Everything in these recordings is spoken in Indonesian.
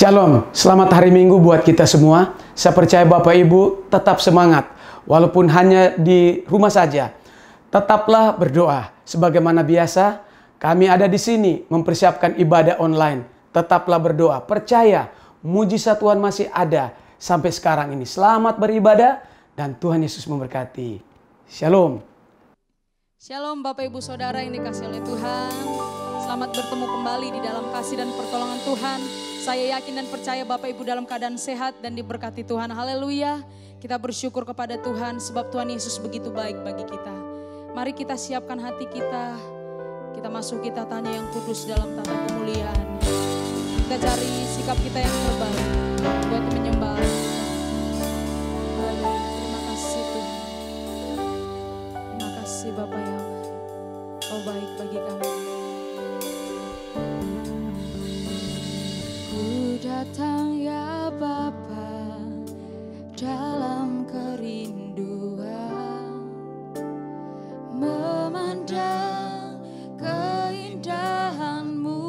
Shalom, selamat hari Minggu buat kita semua. Saya percaya Bapak Ibu tetap semangat, walaupun hanya di rumah saja. Tetaplah berdoa. Sebagaimana biasa, kami ada di sini mempersiapkan ibadah online. Tetaplah berdoa, percaya mujizat Tuhan masih ada sampai sekarang ini. Selamat beribadah dan Tuhan Yesus memberkati. Shalom. Shalom Bapak Ibu Saudara yang dikasihi oleh Tuhan. Selamat bertemu kembali di dalam kasih dan pertolongan Tuhan. Saya yakin dan percaya Bapak Ibu dalam keadaan sehat dan diberkati Tuhan. Haleluya. Kita bersyukur kepada Tuhan sebab Tuhan Yesus begitu baik bagi kita. Mari kita siapkan hati kita. Kita masuki tatanya yang kudus dalam tata kemuliaan. Kita cari sikap kita yang terbaik buat menyembah. Terima kasih Tuhan. Terima kasih Bapak yang baik. Oh baik bagi kami. Datang ya Bapa dalam kerinduan, memandang keindahan-Mu.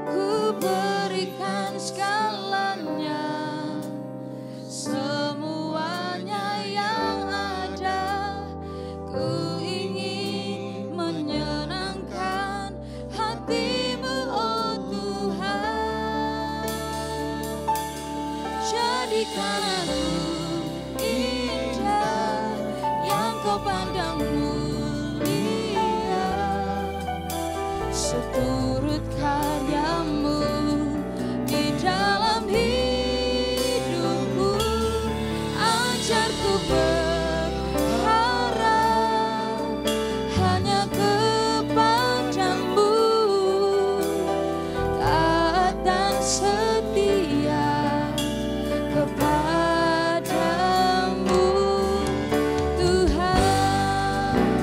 Ku berikan segalanya, semuanya yang ada. Ku ingin menyenangkan hati. Jadikan aku indah yang Kau pandang mulia, seturut karya-Mu di dalam hidupku. Ajarku berharap hanya kepada-Mu, taat dan setia kepadamu Tuhan.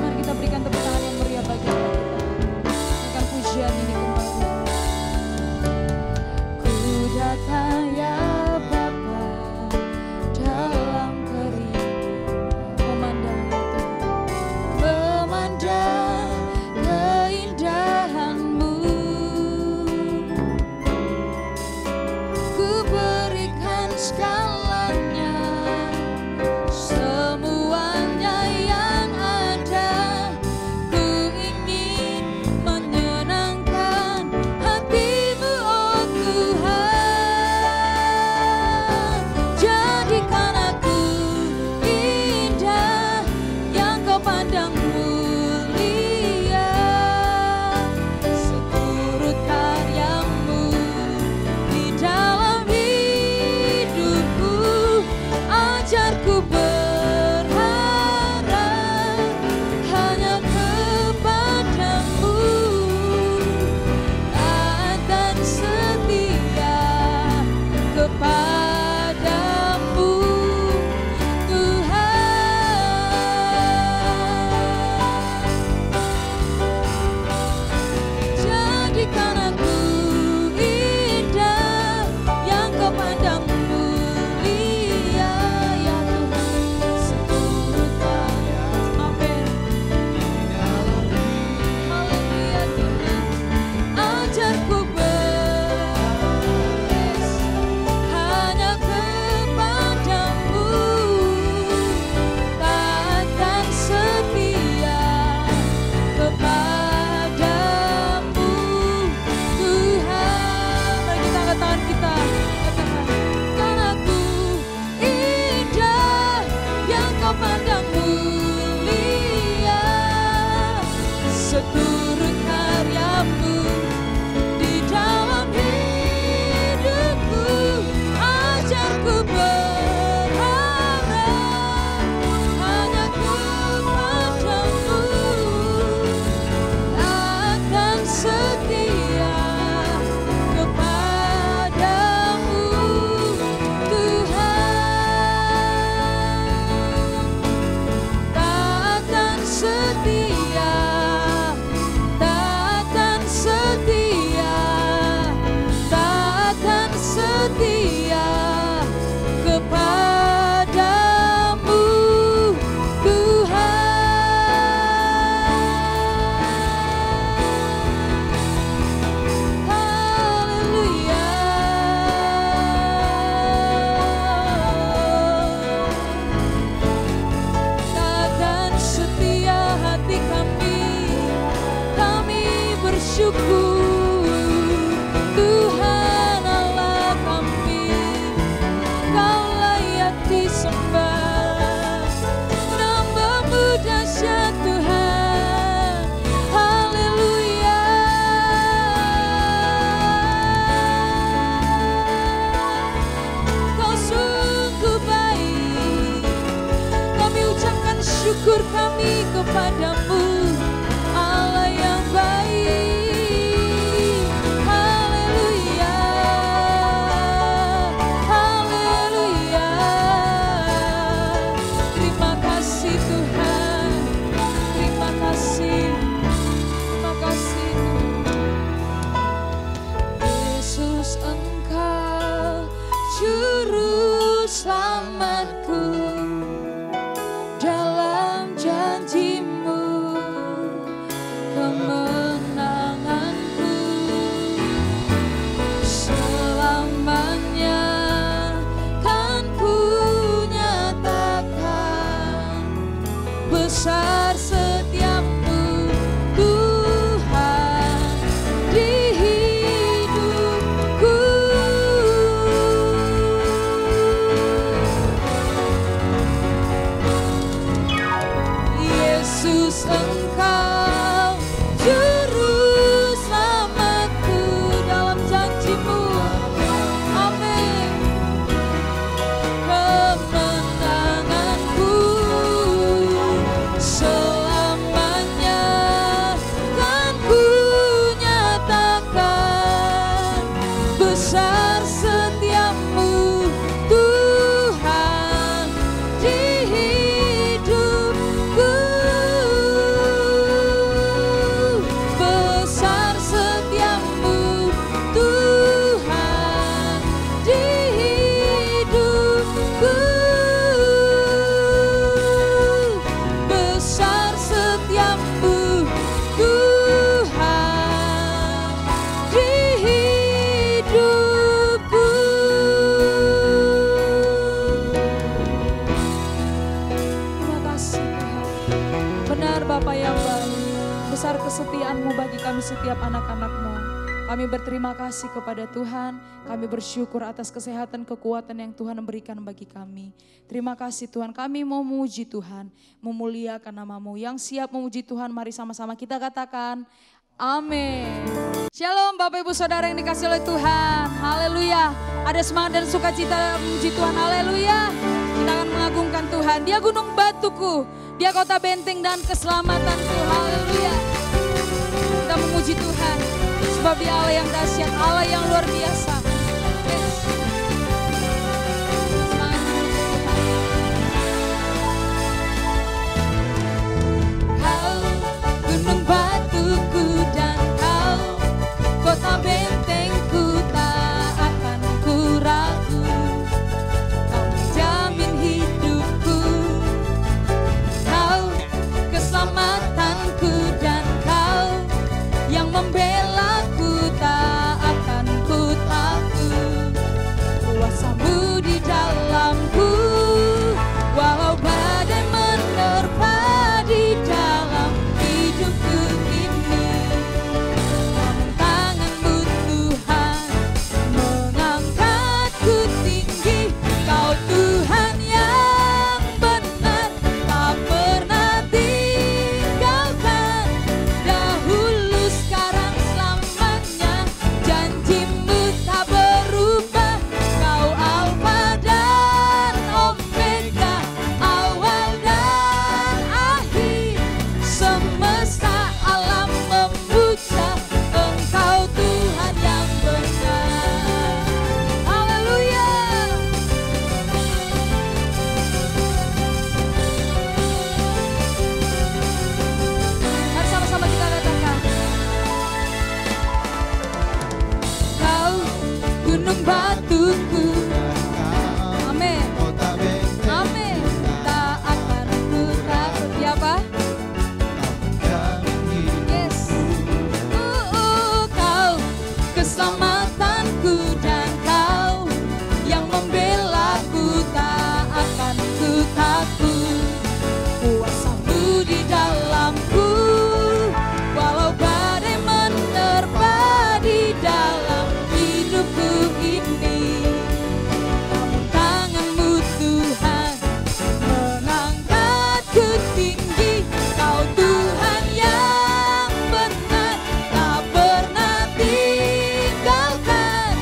setiap anak-anak-Mu. Kami berterima kasih kepada Tuhan, kami bersyukur atas kesehatan, kekuatan yang Tuhan berikan bagi kami. Terima kasih Tuhan, kami mau memuji Tuhan, memuliakan nama-Mu. Yang siap memuji Tuhan, mari sama-sama kita katakan, amin. Shalom Bapak Ibu Saudara yang dikasih oleh Tuhan, haleluya. Ada semangat dan sukacita memuji Tuhan, haleluya. Kita akan mengagungkan Tuhan, Dia gunung batuku, Dia kota benteng dan keselamatanku, haleluya. Kita memuji Tuhan, sebab Dia Allah yang dahsyat, Allah yang luar biasa. Yes. Semangat memuji Tuhan. Kau gunung batuku dan Kau kota bentengku, tak akan ku ragu. Kau menjamin hidupku, Kau keselamatanku, dan Kau yang membelaku, tak akan ku takut. Kuasa-Mu di dalamku, walau badai menerpa di dalam hidupku ini. Namun tangan-Mu Tuhan mengangkatku tinggi. Kau Tuhan yang benar, tak pernah tinggalkan. Dahulu, sekarang, selamanya, janji-Mu tak berubah. Kau Alfa dan Omega, awal dan akhir. Semesta alam memuja Engkau Tuhan yang benar. Haleluya. Mari sama-sama kita katakan, Kau gunung batuku, amin, amin, tak akan ku takut. Ya apa? Yes. Kau keselamatanku, dan Kau yang membelaku, tak akan ku takut. Kuasa-Mu di dalamku, walau badai menerpa di dalam hidupku ini. Namun tangan-Mu Tuhan mengangkatku tinggi. Kau Tuhan yang benar, tak pernah tinggalkan.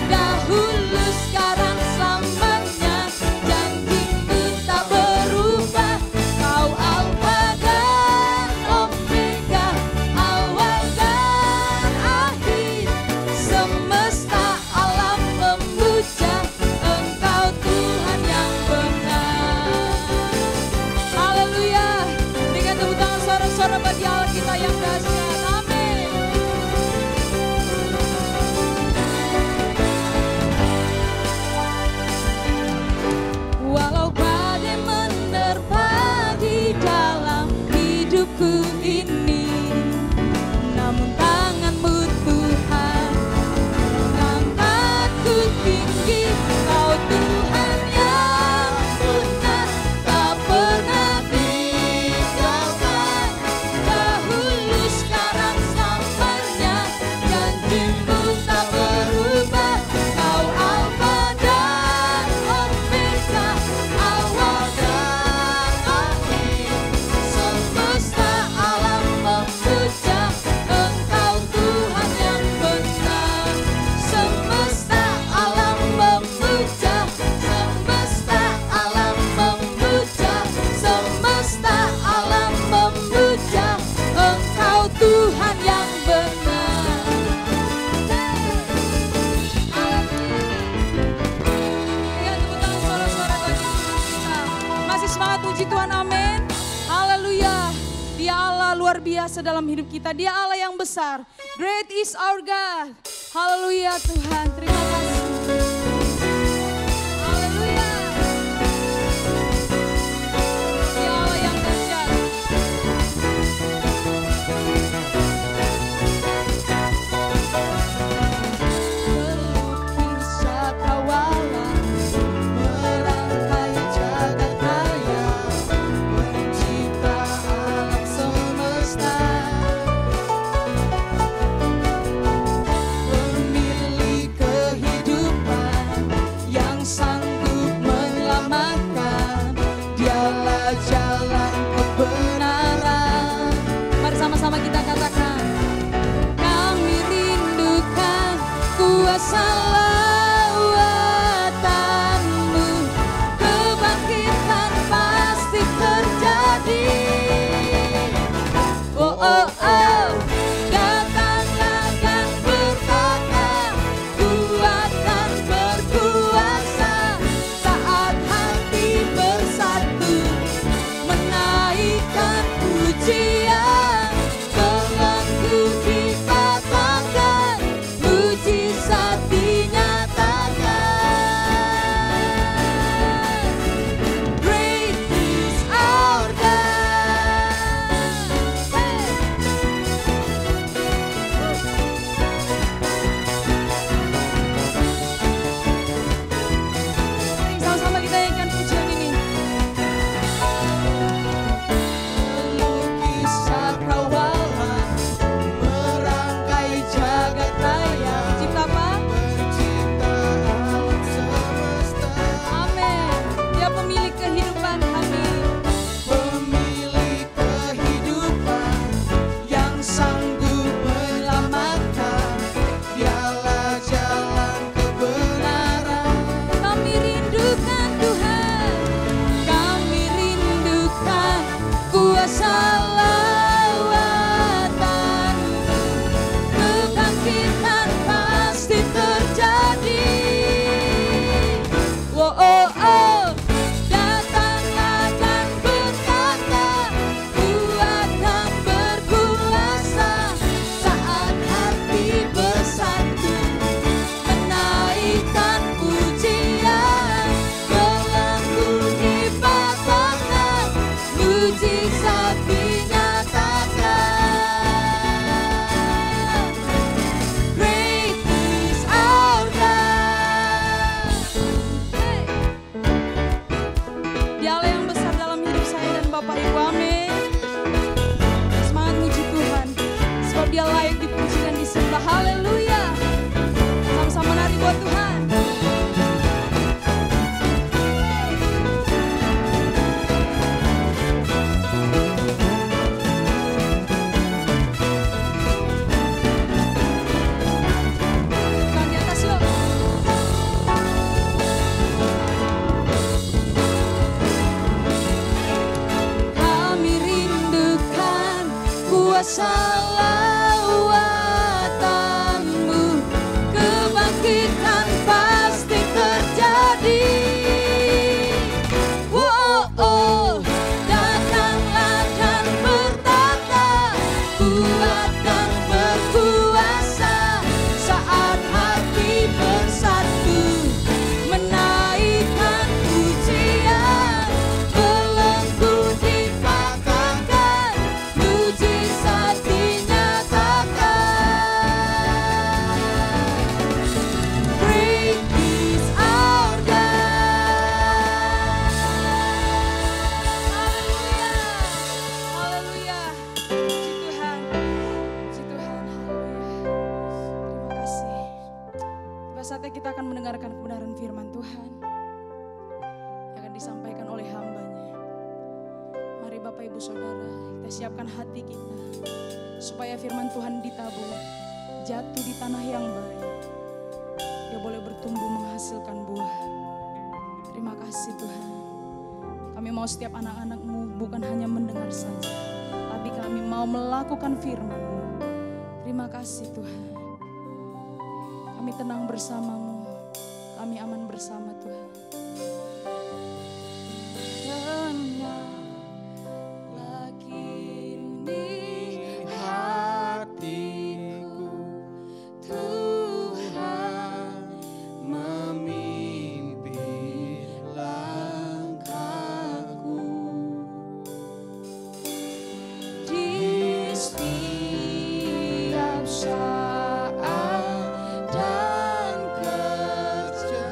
Dahulu, sekarang, selamanya, janji-Mu tak berubah. Kau Alfa dan Omega, awal dan akhir. Semesta alam memuja Engkau Tuhan yang benar. Haleluya. Berikan tepuk tangan sorak-sorak bagi Allah kita yang dahsyat. Amin. Walau badai menerpa di dalam hidupku ini, namun tangan-Mu Tuhan mengangkatku tinggi. Kau Tuhan yang benar, tak pernah tinggalkan. Dahulu, sekarang, selamanya, janji-Mu tak berubah. Kau Alfa dan Omega, awal dan akhir. Semesta alam memuja Engkau Tuhan yang benar. Semesta alam memuja, semesta alam memuja, semesta alam memuja Engkau Tuhan yang benar. Berikan tepuk tangan sorak-sorak bagi Tuhan kita. Masih semangat puji Tuhan, amin. Haleluya. Dia Allah luar biasa dalam hidup kita. Dia Allah yang besar. Great is our God. Haleluya Tuhan, terima kasih. Haleluya. Dia Allah yang dahsyat. Pelukis cakrawala, merangkai jagat raya, pencipta alam semesta. lawatanmu, kebangkitan pasti terjadi. Oh, oh, oh, datanglah dan berkata, kuatan berkuasa, saat hati bersatu, menaikkan pujian, belenggu dipatahkan, mujizat dinyatakan. Great is our God. Mari sama-sama kita nyanyikan pujian ini. Melukis cakrawala, merangkai jagat raya, pencipta apa? Pencipta alam semesta, Amin. Dia pemilik kehidupan kami, pemilik kehidupan yang sanggup menyelamatkan. Dialah jalan kebenaran. kami rindukan Tuhan, kami rindukan kuasa lawatanmu, kebangkitan pasti terjadi. Oh, oh, oh, datanglah dan berkata, kuatan berkuasa, saat hati bersatu, menaikkan pujian, belenggu dipatahkan, mujizat dinyatakan. Great is our God. Hey. Dialah yang besar dalam hidup saya dan Bapak Ibu, amin. Semangat muji Tuhan, sebab Dia layak dipuji dan disembah, haleluya. Sama-sama nari buat Tuhan. Tangan di atas yuk. Kami rindukan kuasa lawatanmu, kebangkitan pasti terjadi. Oh, oh, datanglah dan bertata, kuatan berkuasa, saat hati bersatu, menaikkan pujian, belenggu dipatahkan, mujizat dinyatakan. Great is our God. Haleluya, haleluya. Puji Tuhan, puji Tuhan, haleluya. Terima kasih. Tiba saatnya kita akan mendengarkan kebenaran firman Tuhan yang akan disampaikan oleh hamba-Nya. Mari Bapak Ibu Saudara, kita siapkan hati kita supaya firman Tuhan ditabur, jatuh di tanah yang baik. Dia boleh bertumbuh menghasilkan buah. Terima kasih Tuhan. Kami mau setiap anak-anak-Mu bukan hanya mendengar saja, tapi kami mau melakukan firman-Mu. Terima kasih Tuhan. Kami tenang bersama-Mu, kami aman bersama Tuhan. Tenanglah kini Hatiku Tuhan, memimpin langkahku. di setiap saat dan kerja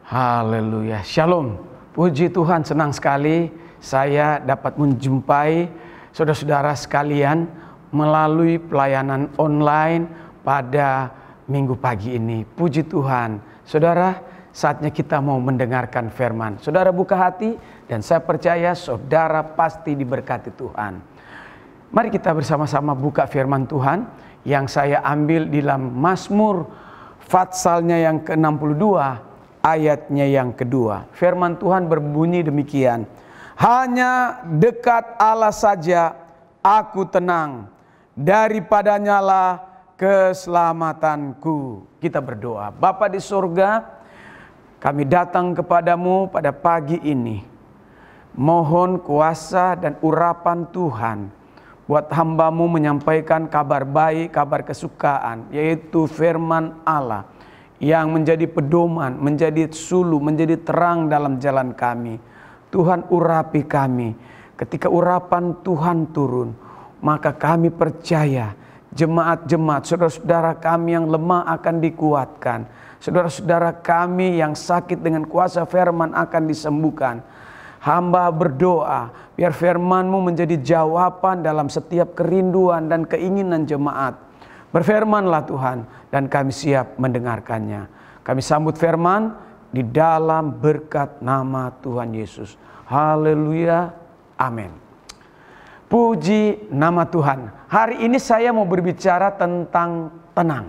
Haleluya. Shalom. Puji Tuhan, senang sekali saya dapat menjumpai saudara-saudara sekalian melalui pelayanan online pada minggu pagi ini. Puji Tuhan. Saudara, saatnya kita mau mendengarkan firman. Saudara buka hati dan saya percaya saudara pasti diberkati Tuhan. Mari kita bersama-sama buka firman Tuhan yang saya ambil di dalam Mazmur Fatsalnya yang ke-62 ayatnya yang kedua. Firman Tuhan berbunyi demikian. Hanya dekat Allah saja aku tenang, daripadanya lah keselamatanku. Kita berdoa. Bapa di surga, kami datang kepadamu pada pagi ini. Mohon kuasa dan urapan Tuhan buat hamba-Mu menyampaikan kabar baik, kabar kesukaan, yaitu firman Allah yang menjadi pedoman, menjadi suluh, menjadi terang dalam jalan kami. Tuhan urapi kami. Ketika urapan Tuhan turun, maka kami percaya jemaat-jemaat, saudara-saudara kami yang lemah akan dikuatkan. Saudara-saudara kami yang sakit dengan kuasa firman akan disembuhkan. Hamba berdoa biar firman-Mu menjadi jawaban dalam setiap kerinduan dan keinginan jemaat. Berfirmanlah Tuhan dan kami siap mendengarkannya. Kami sambut firman di dalam berkat nama Tuhan Yesus. Haleluya. Amin. Puji nama Tuhan. Hari ini saya mau berbicara tentang tenang.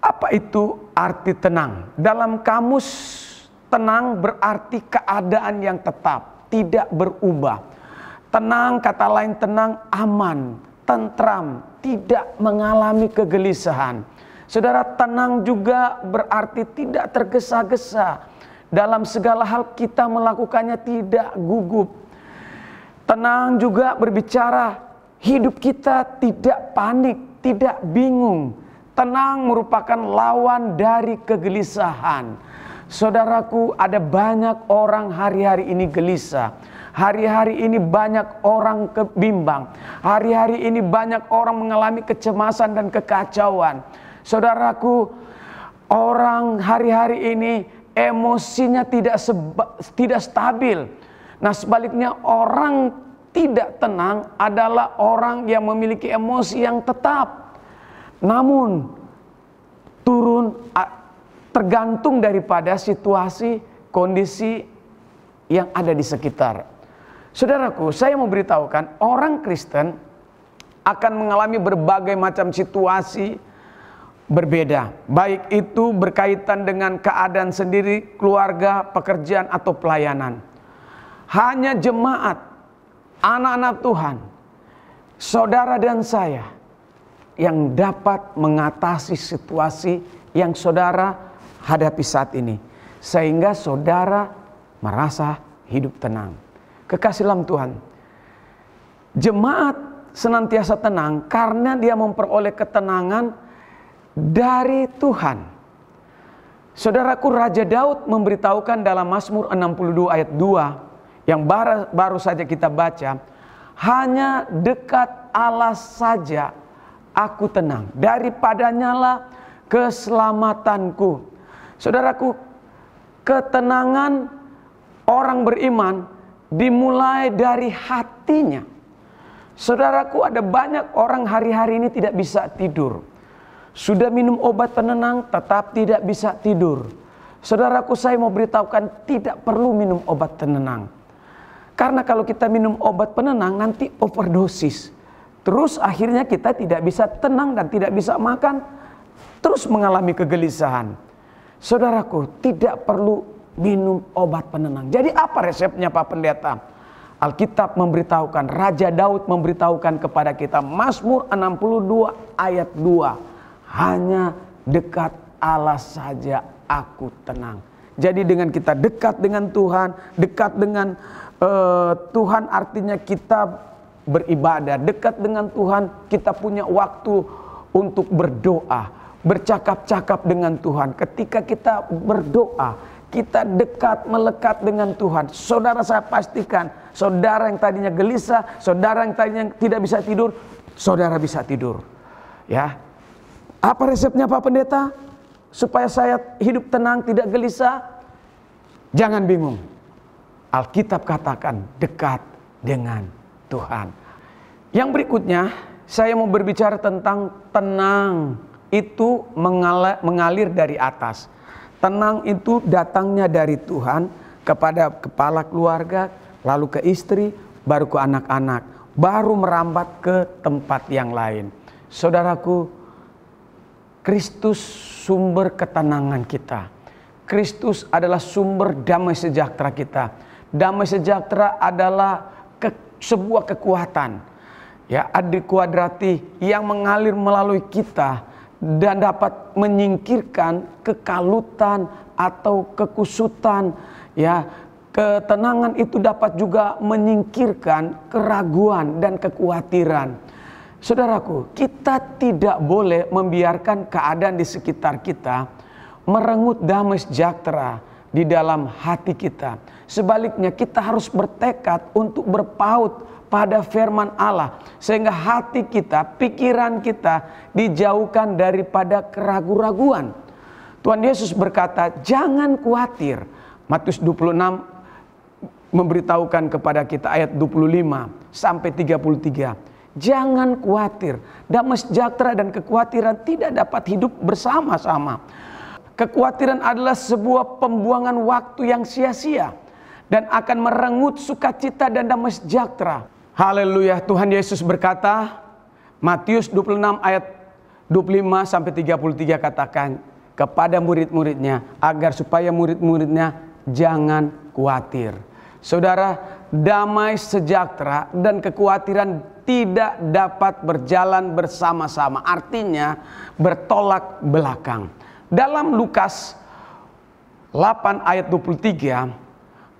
Apa itu arti tenang? Dalam kamus tenang berarti keadaan yang tetap, tidak berubah. Tenang, kata lain tenang, aman, tentram, tidak mengalami kegelisahan. Saudara, tenang juga berarti tidak tergesa-gesa. Dalam segala hal kita melakukannya tidak gugup. Tenang juga berbicara hidup kita tidak panik, tidak bingung. Tenang merupakan lawan dari kegelisahan. Saudaraku, ada banyak orang hari-hari ini gelisah. Hari-hari ini banyak orang kebimbang. Hari-hari ini banyak orang mengalami kecemasan dan kekacauan. Saudaraku, orang hari-hari ini emosinya tidak stabil. Nah, sebaliknya orang tidak tenang adalah orang yang memiliki emosi yang tetap. Namun turun tergantung daripada situasi, kondisi yang ada di sekitar. Saudaraku, saya mau beritahukan orang Kristen akan mengalami berbagai macam situasi berbeda. Baik itu berkaitan dengan keadaan sendiri, keluarga, pekerjaan atau pelayanan. Hanya jemaat, anak-anak Tuhan, saudara dan saya yang dapat mengatasi situasi yang saudara hadapi saat ini, sehingga saudara merasa hidup tenang. Kekasih dalam Tuhan, jemaat senantiasa tenang karena dia memperoleh ketenangan dari Tuhan. Saudaraku, Raja Daud memberitahukan dalam Mazmur 62 ayat 2 yang baru saja kita baca, hanya dekat Allah saja aku tenang, daripadanya lah keselamatanku. Saudaraku, ketenangan orang beriman dimulai dari hatinya. Saudaraku, ada banyak orang hari-hari ini tidak bisa tidur. Sudah minum obat penenang tetap tidak bisa tidur. Saudaraku, saya mau beritahukan tidak perlu minum obat penenang. Karena kalau kita minum obat penenang nanti overdosis. Terus akhirnya kita tidak bisa tenang dan tidak bisa makan. Terus mengalami kegelisahan. Saudaraku, tidak perlu minum obat penenang. Jadi apa resepnya Pak Pendeta? Alkitab memberitahukan, Raja Daud memberitahukan kepada kita, Mazmur 62 ayat 2. Hanya dekat Allah saja aku tenang. Jadi dengan kita dekat dengan Tuhan, dekat dengan Tuhan artinya kita beribadah. Dekat dengan Tuhan kita punya waktu untuk berdoa. Bercakap-cakap dengan Tuhan. Ketika kita berdoa, kita dekat, melekat dengan Tuhan. Saudara, saya pastikan, saudara yang tadinya gelisah, saudara yang tadinya tidak bisa tidur, saudara bisa tidur. Ya, apa resepnya Pak Pendeta? Supaya saya hidup tenang, tidak gelisah. Jangan bingung. Alkitab katakan dekat dengan Tuhan. Yang berikutnya, saya mau berbicara tentang tenang itu mengalir dari atas. Tenang itu datangnya dari Tuhan kepada kepala keluarga, lalu ke istri, baru ke anak-anak, baru merambat ke tempat yang lain. Saudaraku, Kristus sumber ketenangan kita. Kristus adalah sumber damai sejahtera kita. Damai sejahtera adalah sebuah kekuatan, ya, adikuadrati yang mengalir melalui kita dan dapat menyingkirkan kekalutan atau kekusutan, ya. Ketenangan itu dapat juga menyingkirkan keraguan dan kekhawatiran. Saudaraku, kita tidak boleh membiarkan keadaan di sekitar kita merenggut damai sejahtera di dalam hati kita. Sebaliknya, kita harus bertekad untuk berpaut pada firman Allah, sehingga hati kita, pikiran kita dijauhkan daripada keraguan-raguan. Tuhan Yesus berkata, jangan khawatir. Matius 26 memberitahukan kepada kita ayat 25 sampai 33. Jangan khawatir. Damai sejahtera dan kekhawatiran tidak dapat hidup bersama-sama. Kekhawatiran adalah sebuah pembuangan waktu yang sia-sia dan akan merenggut sukacita dan damai sejahtera. Haleluya. Tuhan Yesus berkata, Matius 26 ayat 25 sampai 33 katakan kepada murid-muridnya agar supaya murid-muridnya jangan khawatir. Saudara, damai sejahtera dan kekhawatiran tidak dapat berjalan bersama-sama. Artinya bertolak belakang. Dalam Lukas 8 ayat 23,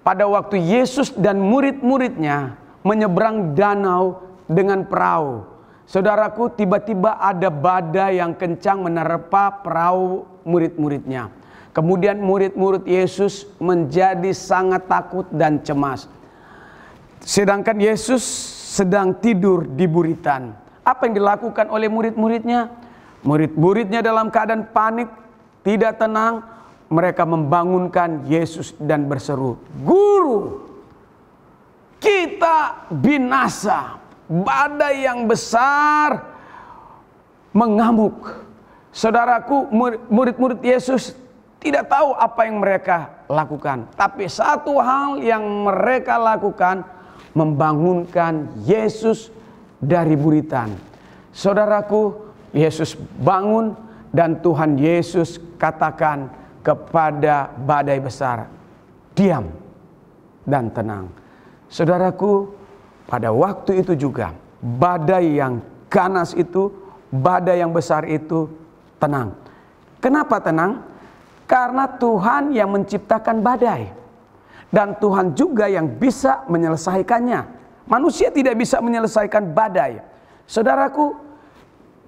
pada waktu Yesus dan murid-muridnya menyeberang danau dengan perahu. Saudaraku, tiba-tiba ada badai yang kencang menerpa perahu murid-muridnya. Kemudian murid-murid Yesus menjadi sangat takut dan cemas. Sedangkan Yesus sedang tidur di buritan. Apa yang dilakukan oleh murid-muridnya? Murid-muridnya dalam keadaan panik, tidak tenang. Mereka membangunkan Yesus dan berseru, "Guru, kita binasa. Badai yang besar mengamuk." Saudaraku, murid-murid Yesus tidak tahu apa yang mereka lakukan. Tapi satu hal yang mereka lakukan, membangunkan Yesus dari buritan. Saudaraku, Yesus bangun dan Tuhan Yesus katakan kepada badai besar, "Diam dan tenang." Saudaraku, pada waktu itu juga badai yang ganas itu, badai yang besar itu tenang. Kenapa tenang? Karena Tuhan yang menciptakan badai. Dan Tuhan juga yang bisa menyelesaikannya. Manusia tidak bisa menyelesaikan badai. Saudaraku,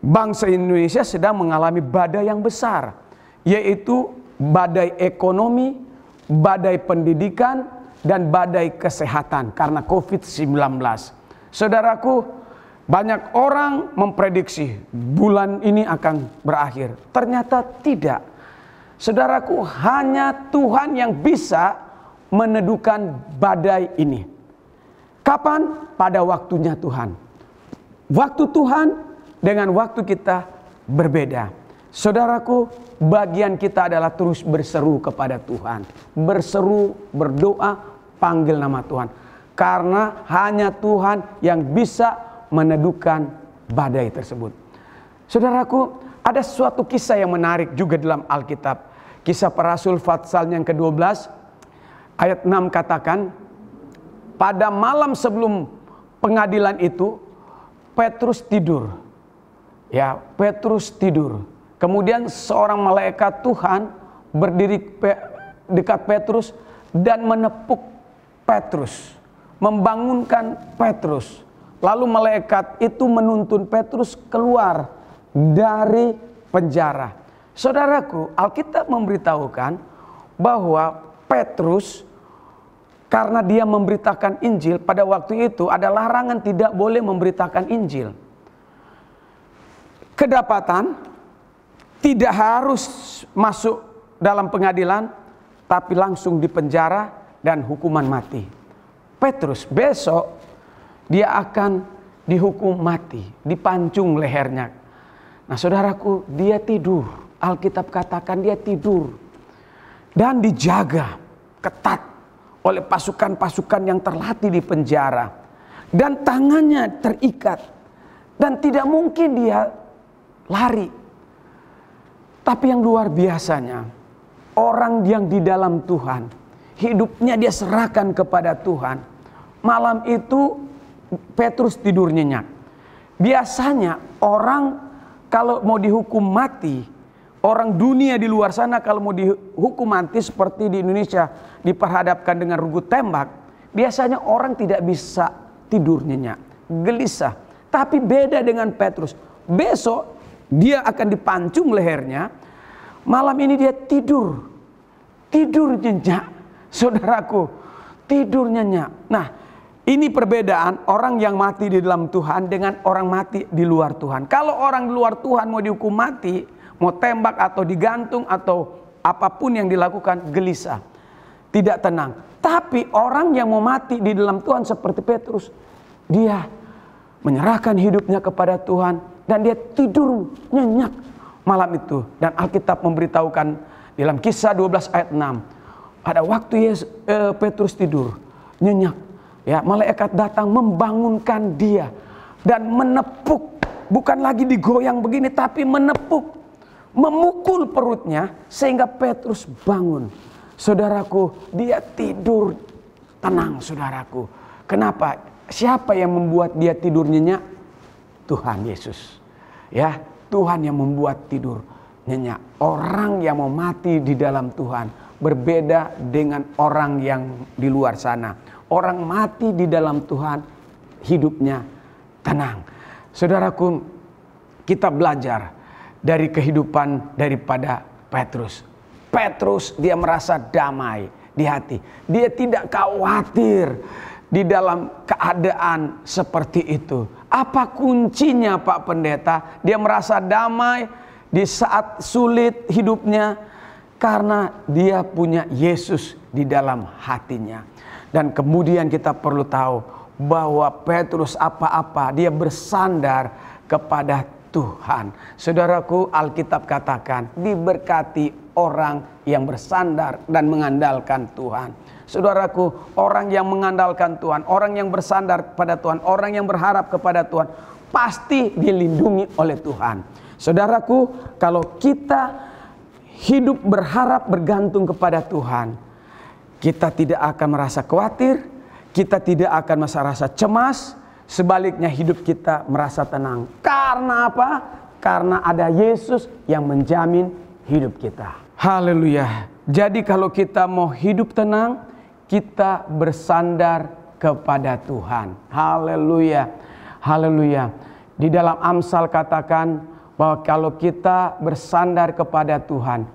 bangsa Indonesia sedang mengalami badai yang besar. Yaitu badai ekonomi, badai pendidikan, dan badai kesehatan karena COVID-19. Saudaraku, banyak orang memprediksi bulan ini akan berakhir. Ternyata tidak. Saudaraku, hanya Tuhan yang bisa meneduhkan badai ini. Kapan? Pada waktunya Tuhan. Waktu Tuhan dengan waktu kita berbeda. Saudaraku, bagian kita adalah terus berseru kepada Tuhan. Berseru, berdoa, panggil nama Tuhan. Karena hanya Tuhan yang bisa meneduhkan badai tersebut. Saudaraku, ada suatu kisah yang menarik juga dalam Alkitab. Kisah para Rasul pasal yang ke-12 ayat 6 katakan, pada malam sebelum pengadilan itu Petrus tidur. Ya, Petrus tidur. Kemudian seorang malaikat Tuhan berdiri dekat Petrus dan menepuk Petrus, membangunkan Petrus. Lalu malaikat itu menuntun Petrus keluar dari penjara. Saudaraku, Alkitab memberitahukan bahwa Petrus, karena dia memberitakan Injil, pada waktu itu ada larangan tidak boleh memberitakan Injil. Kedapatan tidak harus masuk dalam pengadilan, tapi langsung dipenjara dan hukuman mati. Petrus besok dia akan dihukum mati, dipancung lehernya. Nah saudaraku, dia tidur. Alkitab katakan dia tidur dan dijaga ketat oleh pasukan-pasukan yang terlatih di penjara, dan tangannya terikat dan tidak mungkin dia lari. Tapi yang luar biasanya, orang yang di dalam Tuhan, hidupnya dia serahkan kepada Tuhan. Malam itu Petrus tidur nyenyak. Biasanya orang kalau mau dihukum mati, orang dunia di luar sana kalau mau dihukum mati seperti di Indonesia diperhadapkan dengan regu tembak, biasanya orang tidak bisa tidur nyenyak, gelisah. Tapi beda dengan Petrus. Besok dia akan dipancung lehernya. Malam ini dia tidur nyenyak. Saudaraku, tidur nyenyak. Nah, ini perbedaan orang yang mati di dalam Tuhan dengan orang mati di luar Tuhan. Kalau orang di luar Tuhan mau dihukum mati, mau tembak atau digantung atau apapun yang dilakukan, gelisah, tidak tenang. Tapi orang yang mau mati di dalam Tuhan seperti Petrus, dia menyerahkan hidupnya kepada Tuhan dan dia tidur nyenyak malam itu. Dan Alkitab memberitahukan dalam Kisah 12 ayat 6, pada waktu Petrus tidur nyenyak, ya, malaikat datang membangunkan dia dan menepuk, bukan lagi digoyang begini tapi menepuk, memukul perutnya sehingga Petrus bangun. Saudaraku, dia tidur tenang, saudaraku. Kenapa? Siapa yang membuat dia tidur nyenyak? Tuhan Yesus. Ya, Tuhan yang membuat tidur nyenyak. Orang yang mau mati di dalam Tuhan berbeda dengan orang yang di luar sana. Orang mati di dalam Tuhan hidupnya tenang. Saudaraku, kita belajar dari kehidupan daripada Petrus. Petrus dia merasa damai di hati. Dia tidak khawatir di dalam keadaan seperti itu. Apa kuncinya, Pak Pendeta? Dia merasa damai di saat sulit hidupnya karena dia punya Yesus di dalam hatinya. Dan kemudian kita perlu tahu bahwa Petrus apa-apa dia bersandar kepada Tuhan. Saudaraku, Alkitab katakan diberkati orang yang bersandar dan mengandalkan Tuhan. Saudaraku, orang yang mengandalkan Tuhan, orang yang bersandar pada Tuhan, orang yang berharap kepada Tuhan, pasti dilindungi oleh Tuhan. Saudaraku, kalau kita hidup berharap bergantung kepada Tuhan, kita tidak akan merasa khawatir, kita tidak akan merasa cemas, sebaliknya hidup kita merasa tenang. Karena apa? Karena ada Yesus yang menjamin hidup kita. Haleluya. Jadi kalau kita mau hidup tenang, kita bersandar kepada Tuhan. Haleluya. Haleluya. Di dalam Amsal katakan bahwa kalau kita bersandar kepada Tuhan,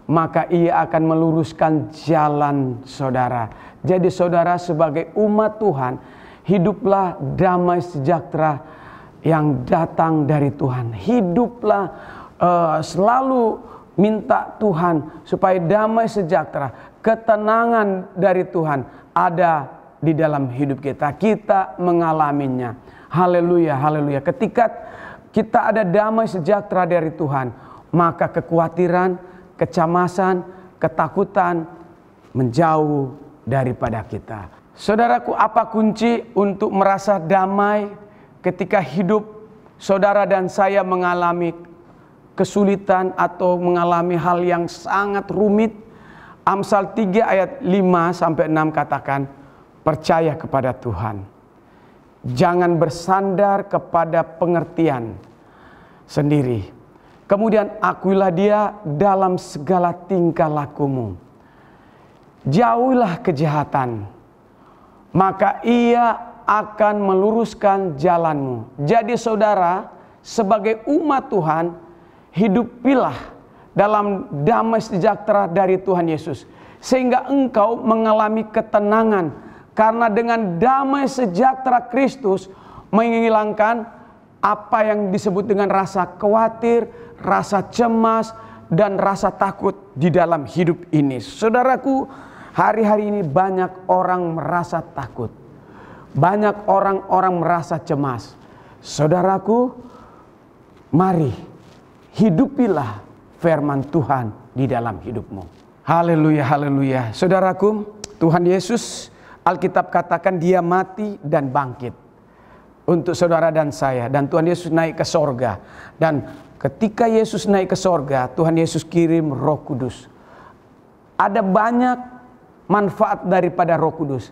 maka Ia akan meluruskan jalan saudara. Jadi saudara sebagai umat Tuhan, hiduplah damai sejahtera yang datang dari Tuhan. Hiduplah selalu minta Tuhan supaya damai sejahtera, ketenangan dari Tuhan ada di dalam hidup kita. Kita mengalaminya. Haleluya, haleluya. Ketika kita ada damai sejahtera dari Tuhan, maka kekhawatiran, kecemasan, ketakutan menjauh daripada kita. Saudaraku, apa kunci untuk merasa damai ketika hidup saudara dan saya mengalami kesulitan atau mengalami hal yang sangat rumit? Amsal 3 ayat 5-6 katakan, percaya kepada Tuhan. Jangan bersandar kepada pengertian sendiri. Kemudian akuilah Dia dalam segala tingkah lakumu. Jauhilah kejahatan, maka Ia akan meluruskan jalanmu. Jadi saudara, sebagai umat Tuhan, hidupilah dalam damai sejahtera dari Tuhan Yesus, sehingga engkau mengalami ketenangan, karena dengan damai sejahtera Kristus menghilangkan apa yang disebut dengan rasa khawatir, rasa cemas, dan rasa takut di dalam hidup ini. Saudaraku, hari-hari ini banyak orang merasa takut. Banyak orang-orang merasa cemas. Saudaraku, mari hidupilah firman Tuhan di dalam hidupmu. Haleluya, haleluya. Saudaraku, Tuhan Yesus, Alkitab katakan dia mati dan bangkit untuk saudara dan saya. Dan Tuhan Yesus naik ke sorga. Dan ketika Yesus naik ke sorga, Tuhan Yesus kirim Roh Kudus. Ada banyak manfaat daripada Roh Kudus.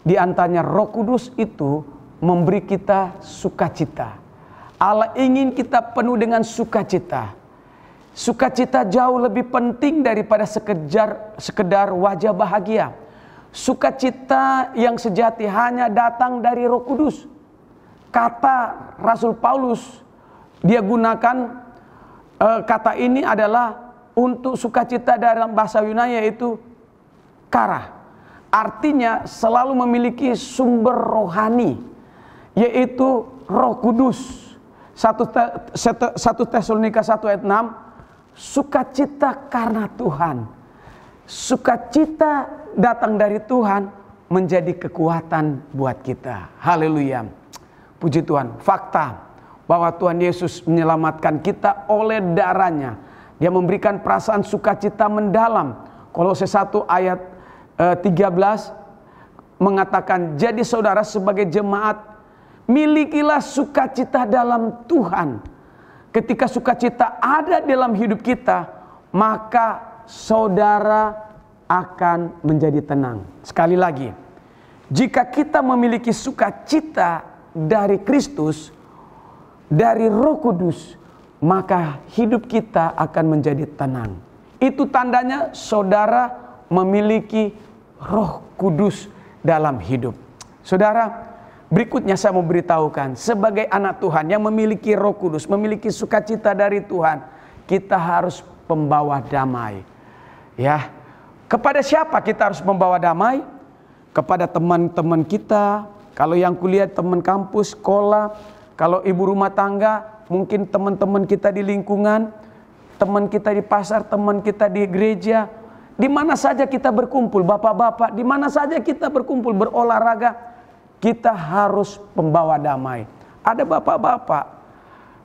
Di antaranya Roh Kudus itu memberi kita sukacita. Allah ingin kita penuh dengan sukacita. Sukacita jauh lebih penting daripada sekedar wajah bahagia. Sukacita yang sejati hanya datang dari Roh Kudus. Kata Rasul Paulus, dia gunakan kata ini adalah untuk sukacita dalam bahasa Yunani, yaitu kara. Artinya selalu memiliki sumber rohani, yaitu Roh Kudus. 1 Tesalonika 1 ayat 6, sukacita karena Tuhan. Sukacita datang dari Tuhan menjadi kekuatan buat kita. Haleluya. Puji Tuhan. Fakta bahwa Tuhan Yesus menyelamatkan kita oleh darahnya. Dia memberikan perasaan sukacita mendalam. Kolose 1 ayat 13 mengatakan, jadi saudara sebagai jemaat, milikilah sukacita dalam Tuhan. Ketika sukacita ada dalam hidup kita, maka saudara akan menjadi tenang. Sekali lagi, jika kita memiliki sukacita dari Kristus, dari Roh Kudus, maka hidup kita akan menjadi tenang. Itu tandanya saudara memiliki Roh Kudus dalam hidup. Saudara, berikutnya saya mau beritahukan, sebagai anak Tuhan yang memiliki Roh Kudus, memiliki sukacita dari Tuhan, kita harus pembawa damai. Ya, kepada siapa kita harus membawa damai? Kepada teman-teman kita, kalau yang kuliah teman kampus, sekolah, kalau ibu rumah tangga, mungkin teman-teman kita di lingkungan, teman kita di pasar, teman kita di gereja, di mana saja kita berkumpul, bapak-bapak, di mana saja kita berkumpul berolahraga, kita harus pembawa damai. Ada bapak-bapak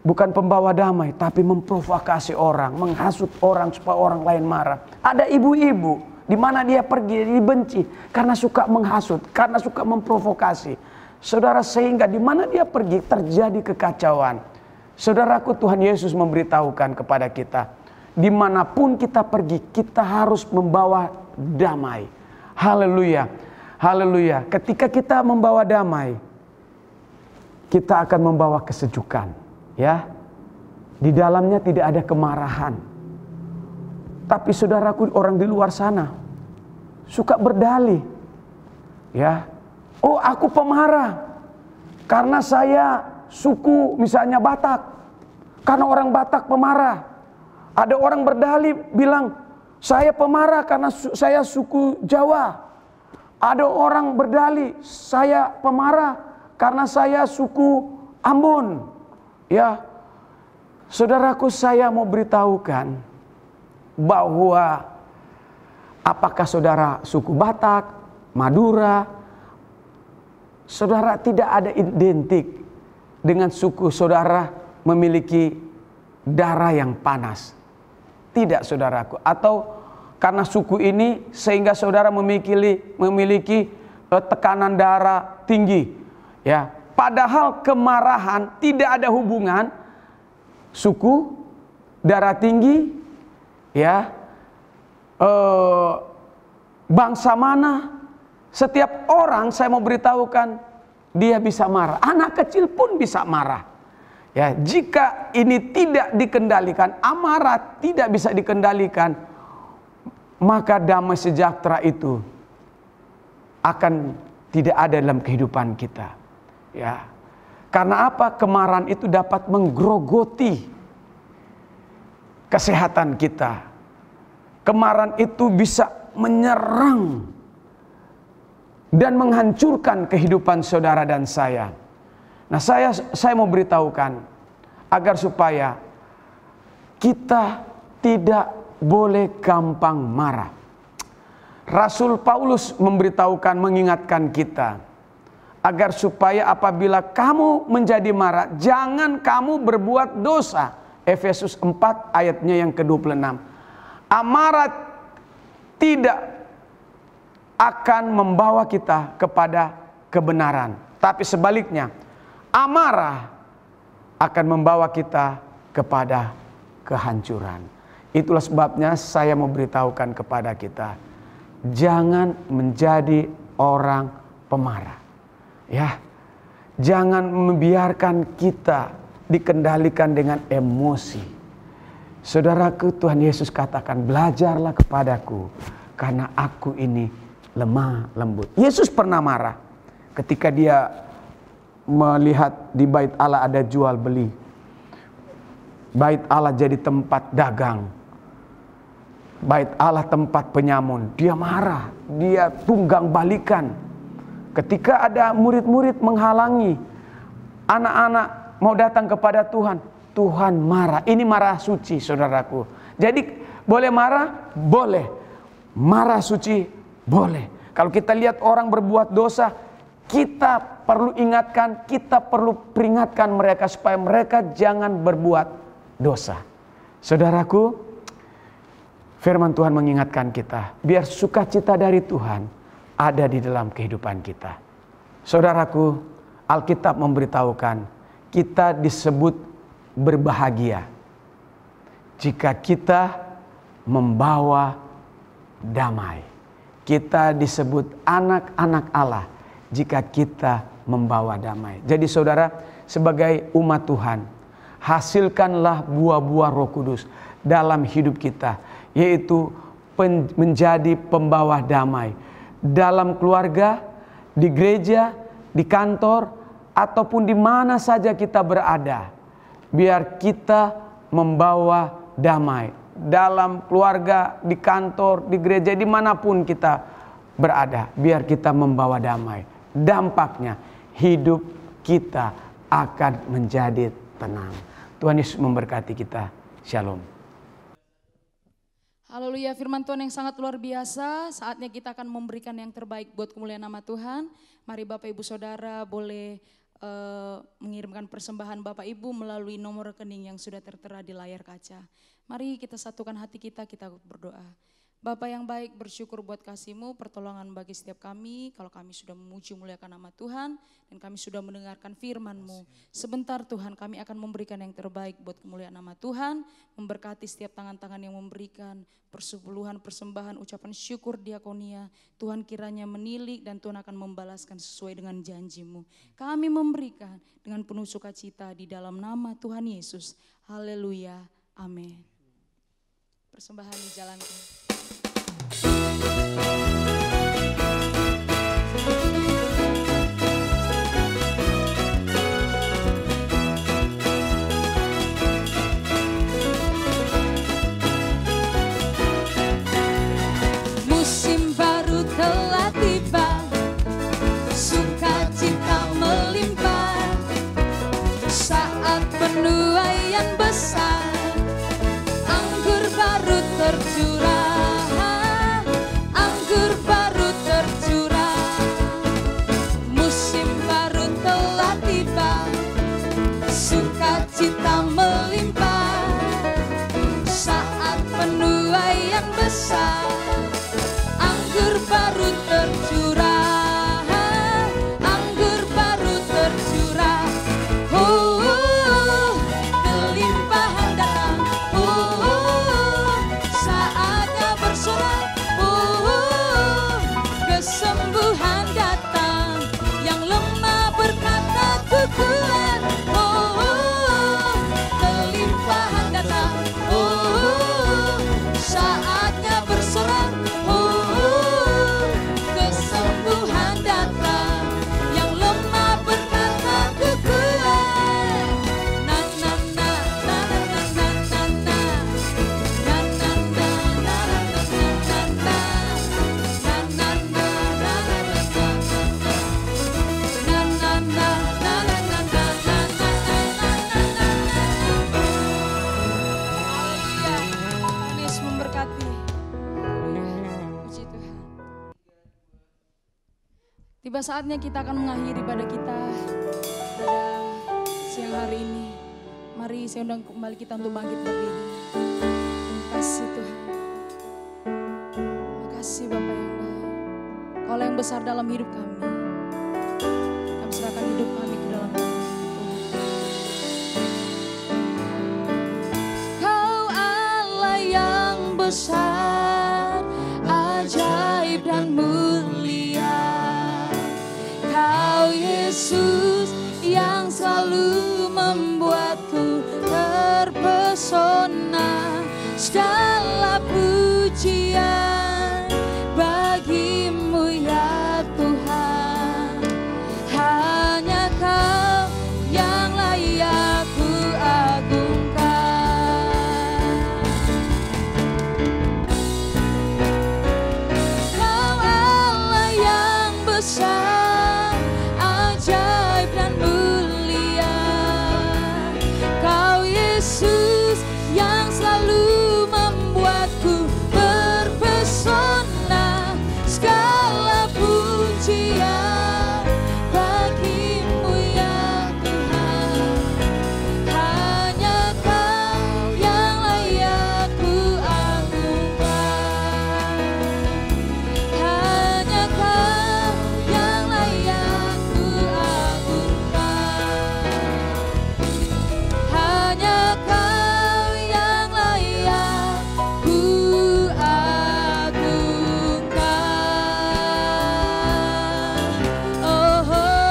bukan pembawa damai, tapi memprovokasi orang, menghasut orang supaya orang lain marah. Ada ibu-ibu di mana dia pergi dibenci karena suka menghasut, karena suka memprovokasi. Saudara, sehingga di mana dia pergi terjadi kekacauan. Saudaraku, Tuhan Yesus memberitahukan kepada kita, dimanapun kita pergi, kita harus membawa damai. Haleluya, haleluya. Ketika kita membawa damai, kita akan membawa kesejukan. Ya, di dalamnya tidak ada kemarahan. Tapi saudaraku, orang di luar sana suka berdalih. Ya, oh aku pemarah karena saya suku misalnya Batak. Karena orang Batak pemarah. Ada orang berdalih bilang, saya pemarah karena saya suku Jawa. Ada orang berdalih, saya pemarah karena saya suku Ambon. Ya, saudaraku, saya mau beritahukan bahwa apakah saudara suku Batak, Madura, saudara tidak ada identik dengan suku saudara memiliki darah yang panas. Tidak, saudaraku. Atau karena suku ini sehingga saudara memiliki tekanan darah tinggi. Ya, padahal kemarahan tidak ada hubungan suku, darah tinggi, ya, bangsa mana. Setiap orang, saya mau beritahukan, dia bisa marah. Anak kecil pun bisa marah. Ya, jika ini tidak dikendalikan, amarah tidak bisa dikendalikan, maka damai sejahtera itu akan tidak ada dalam kehidupan kita. Ya, karena apa? Kemarahan itu dapat menggerogoti kesehatan kita. Kemarahan itu bisa menyerang dan menghancurkan kehidupan saudara dan saya. Nah, saya mau beritahukan agar supaya kita tidak boleh gampang marah. Rasul Paulus memberitahukan, mengingatkan kita agar supaya apabila kamu menjadi marah, jangan kamu berbuat dosa. Efesus 4 ayatnya yang ke-26. Amarah tidak akan membawa kita kepada kebenaran, tapi sebaliknya, amarah akan membawa kita kepada kehancuran. Itulah sebabnya saya mau beritahukan kepada kita, jangan menjadi orang pemarah. Ya, jangan membiarkan kita dikendalikan dengan emosi. Saudaraku, Tuhan Yesus katakan, belajarlah kepadaku karena aku ini lemah lembut. Yesus pernah marah ketika dia melihat di bait Allah ada jual beli. Bait Allah jadi tempat dagang. Bait Allah tempat penyamun. Dia marah, dia tunggang balikan. Ketika ada murid-murid menghalangi anak-anak mau datang kepada Tuhan, Tuhan marah. Ini marah suci, saudaraku. Jadi boleh marah? Boleh. Marah suci? Boleh. Kalau kita lihat orang berbuat dosa, kita perlu ingatkan, kita perlu peringatkan mereka supaya mereka jangan berbuat dosa. Saudaraku, firman Tuhan mengingatkan kita, biar sukacita dari Tuhan ada di dalam kehidupan kita. Saudaraku, Alkitab memberitahukan kita disebut berbahagia jika kita membawa damai. Kita disebut anak-anak Allah jika kita membawa damai. Jadi saudara, sebagai umat Tuhan, hasilkanlah buah-buah Roh Kudus dalam hidup kita, yaitu menjadi pembawa damai dalam keluarga, di gereja, di kantor, ataupun di mana saja kita berada. Biar kita membawa damai dalam keluarga, di kantor, di gereja, dimanapun kita berada. Biar kita membawa damai. Dampaknya hidup kita akan menjadi tenang. Tuhan Yesus memberkati kita. Shalom. Haleluya, firman Tuhan yang sangat luar biasa. Saatnya kita akan memberikan yang terbaik buat kemuliaan nama Tuhan. Mari Bapak Ibu Saudara boleh mengirimkan persembahan Bapak Ibu melalui nomor rekening yang sudah tertera di layar kaca. Mari kita satukan hati kita berdoa. Bapa yang baik, bersyukur buat kasih-Mu, pertolongan bagi setiap kami. Kalau kami sudah memuji muliakan nama Tuhan dan kami sudah mendengarkan firman-Mu. Sebentar Tuhan, kami akan memberikan yang terbaik buat kemuliaan nama Tuhan. Memberkati setiap tangan-tangan yang memberikan persepuluhan, persembahan, ucapan syukur, diakonia. Tuhan kiranya menilik dan Tuhan akan membalaskan sesuai dengan janji-Mu. Kami memberikan dengan penuh sukacita di dalam nama Tuhan Yesus. Haleluya, amin. Persembahan dijalankan. Musim baru telah tiba, sukacita melimpah, saat penuaian besar, anggur baru tercurah, anggur Tiba saatnya kita akan mengakhiri ibadah kita pada siang hari ini. Mari saya undang kembali kita untuk bangkit berdiri. Terima kasih Tuhan. Terima kasih Bapa yang baik. Kau yang besar dalam hidup kami. Kami serahkan hidup kami ke dalam Tuhan. Kau Allah yang besar, ajaib dan mulia. Kau Yesus yang selalu membuatku terpesona. Segala pujian bagimu ya Tuhan. Hanya Kau yang layak ku agungkan. Kau Allah yang besar, ajaib dan mulia. Kau Yesus yang selalu membuatku terpesona. Segala pujian bagimu ya Tuhan. Hanya Kau yang layak ku agungkan. Hanya Kau yang layak ku agungkan. Hanya Kau yang layak ku agungkan. Oh, haleluya.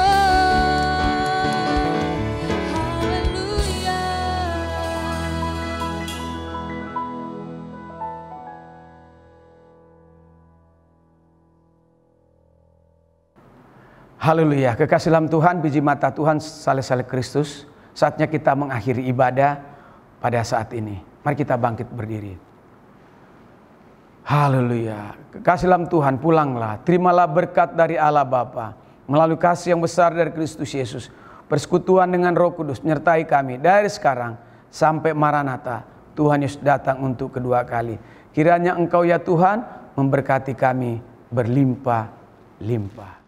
Haleluya, kekasih dalam Tuhan, biji mata Tuhan, saleh-saleh Kristus. Saatnya kita mengakhiri ibadah pada saat ini. Mari kita bangkit berdiri. Haleluya, kekasih dalam Tuhan, pulanglah. Terimalah berkat dari Allah Bapa melalui kasih yang besar dari Kristus Yesus. Persekutuan dengan Roh Kudus menyertai kami dari sekarang sampai Maranatha. Tuhan Yesus datang untuk kedua kali. Kiranya Engkau ya Tuhan memberkati kami berlimpah-limpah.